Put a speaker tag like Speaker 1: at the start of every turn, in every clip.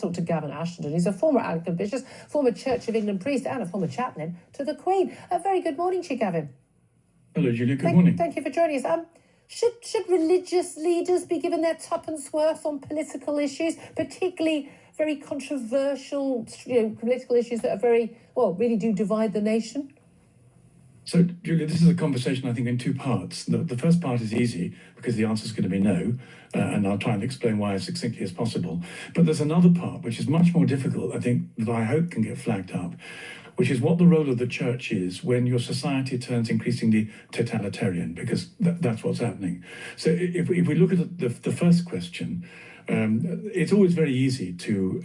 Speaker 1: talk to Gavin Ashton. He's a former Anglican bishop, former Church of England priest, and a former chaplain to the Queen. A very good morning to you, Gavin.
Speaker 2: Hello, Julia. Good morning.
Speaker 1: Thank you for joining us. Should religious leaders be given their tuppence worth on political issues, particularly very controversial, political issues that are really do divide the nation?
Speaker 2: So, Julia, this is a conversation, I think, in two parts. The first part is easy because the answer is going to be no, and I'll try and explain why as succinctly as possible. But there's another part, which is much more difficult, I think, that I hope can get flagged up, which is what the role of the church is when your society turns increasingly totalitarian, because that's what's happening. So if we look at the first question, it's always very easy to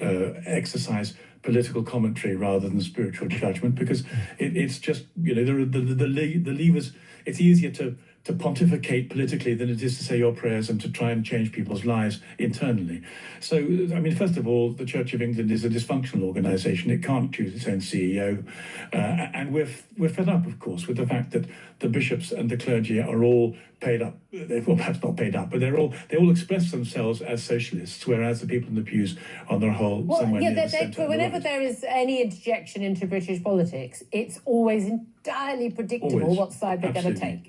Speaker 2: exercise political commentary rather than spiritual judgment, because it's just, there are the levers. It's easier to pontificate politically than it is to say your prayers and to try and change people's lives internally. So, I mean, first of all, the Church of England is a dysfunctional organisation. It can't choose its own CEO. And we're fed up, of course, with the fact that the bishops and the clergy are all paid up. Well, perhaps not paid up, but they all express themselves as socialists, whereas the people in the pews, on the whole, somewhere near the centre.
Speaker 1: But whenever there is any interjection into British politics, it's always entirely predictable what side they're going to take.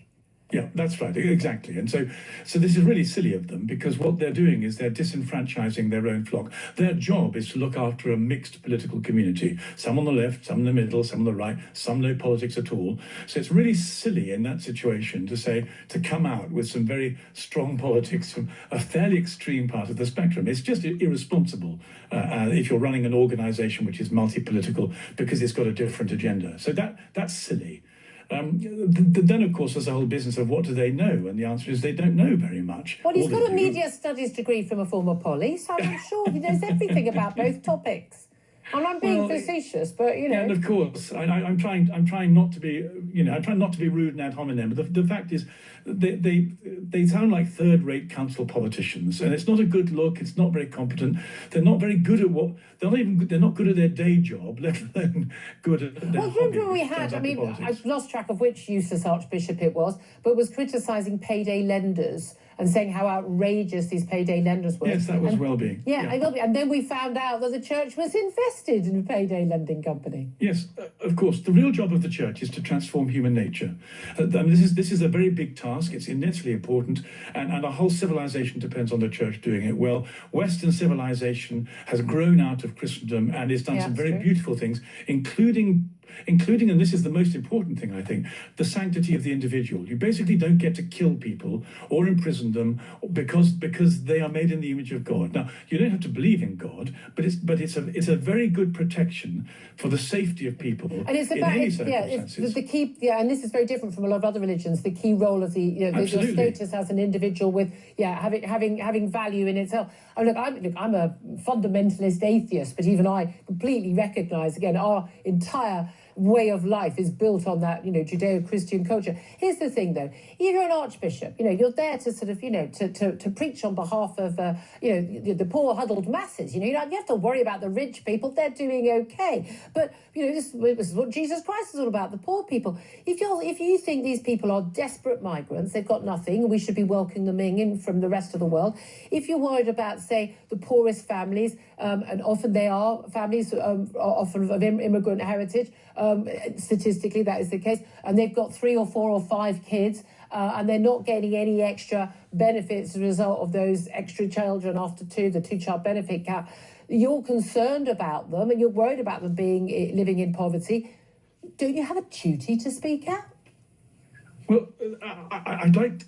Speaker 2: Yeah, that's right, exactly. And so this is really silly of them, because what they're doing is they're disenfranchising their own flock. Their job is to look after a mixed political community, some on the left, some in the middle, some on the right, some no politics at all. So it's really silly in that situation to come out with some very strong politics from a fairly extreme part of the spectrum. It's just irresponsible if you're running an organisation which is multi-political because it's got a different agenda. So that's silly. Then, of course, there's a whole business of what do they know? And the answer is they don't know very much.
Speaker 1: Well, he's got a media studies degree from a former police, so I'm sure he knows everything about both topics. And I'm being facetious, but
Speaker 2: Yeah, and of course, I'm trying not to be, I'm trying not to be rude and ad hominem. But the fact is, they sound like third-rate council politicians, and it's not a good look. It's not very competent. They're not very good at they're not good at their day job, let alone good at their hobby.
Speaker 1: Well, remember we had, I've lost track of which useless archbishop it was, but was criticising payday lenders and saying how outrageous these payday lenders were.
Speaker 2: Yes, that was Wellbeing.
Speaker 1: Yeah, and then we found out that the church was invested in a payday lending company.
Speaker 2: Yes, of course. The real job of the church is to transform human nature. This is a very big task. It's immensely important, and our whole civilization depends on the church doing it well. Western civilization has grown out of Christendom and has done some very beautiful things, including, and this is the most important thing, I think, the sanctity of the individual. You basically don't get to kill people or imprison them because they are made in the image of God. Now, you don't have to believe in God, but it's a very good protection for the safety of people
Speaker 1: and it's about,
Speaker 2: in any circumstances.
Speaker 1: The key, and this is very different from a lot of other religions. The key role of your status as an individual with having value in itself. I'm a fundamentalist atheist, but even I completely recognise again our entire way of life is built on that, Judeo-Christian culture. Here's the thing, though: if you're an archbishop, you're there to sort of, to preach on behalf of, the poor huddled masses. You have to worry about the rich people; they're doing okay. But this is what Jesus Christ is all about: the poor people. If you think these people are desperate migrants, they've got nothing, and we should be welcoming them in from the rest of the world. If you're worried about, say, the poorest families, and often they are families, often of immigrant heritage. Statistically, that is the case, and they've got 3 or 4 or 5 kids, and they're not getting any extra benefits as a result of those extra children after the 2-child benefit cap. You're concerned about them, and you're worried about them living in poverty. Don't you have a duty to speak out?
Speaker 2: Well, I'd like.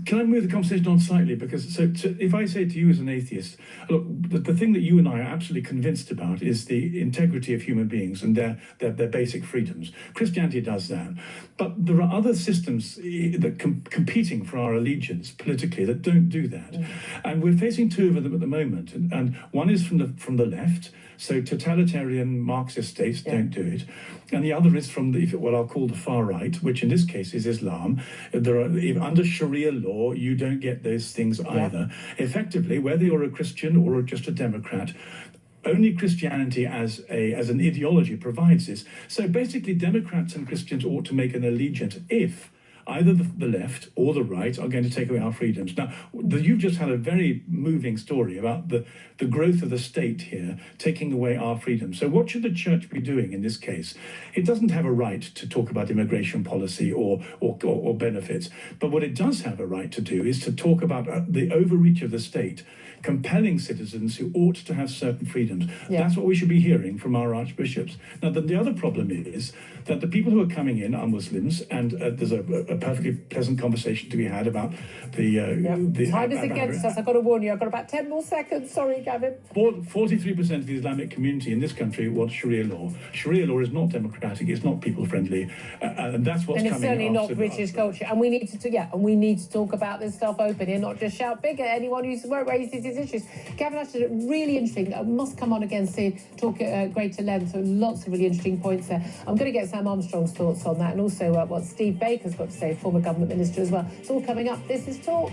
Speaker 2: Can I move the conversation on slightly? Because so if I say to you as an atheist, look, the thing that you and I are absolutely convinced about is the integrity of human beings and their basic freedoms. Christianity does that. But there are other systems that competing for our allegiance politically that don't do that. And we're facing 2 of them at the moment. And one is from the left. So totalitarian Marxist states don't do it. And the other is from what I'll call the far right, which in this case is Islam. Under Sharia law, you don't get those things either. Effectively, whether you're a Christian or just a Democrat, only Christianity as an ideology provides this. So basically, Democrats and Christians ought to make an allegiance if either the left or the right are going to take away our freedoms. Now, you've just had a very moving story about the growth of the state here taking away our freedoms. So what should the church be doing in this case? It doesn't have a right to talk about immigration policy or benefits, but what it does have a right to do is to talk about the overreach of the state, compelling citizens who ought to have certain freedoms. Yeah. That's what we should be hearing from our archbishops. Now, the other problem is that the people who are coming in are Muslims, and there's a perfectly pleasant conversation to be had about the
Speaker 1: time is against us. I've got to warn you. I've got about 10 more seconds. Sorry, Gavin.
Speaker 2: 43% of the Islamic community in this country wants Sharia law. Sharia law is not democratic. It's not people-friendly, and that's what's coming.
Speaker 1: And it's certainly not British culture. And we need to talk about this stuff openly and not just shout big at anyone who raises these issues. Gavin Ashton, really interesting. Must come on again to talk at greater length. So lots of really interesting points there. I'm going to get Sam Armstrong's thoughts on that, and also what Steve Baker's got to say, former government minister as well. It's all coming up. This is Talk.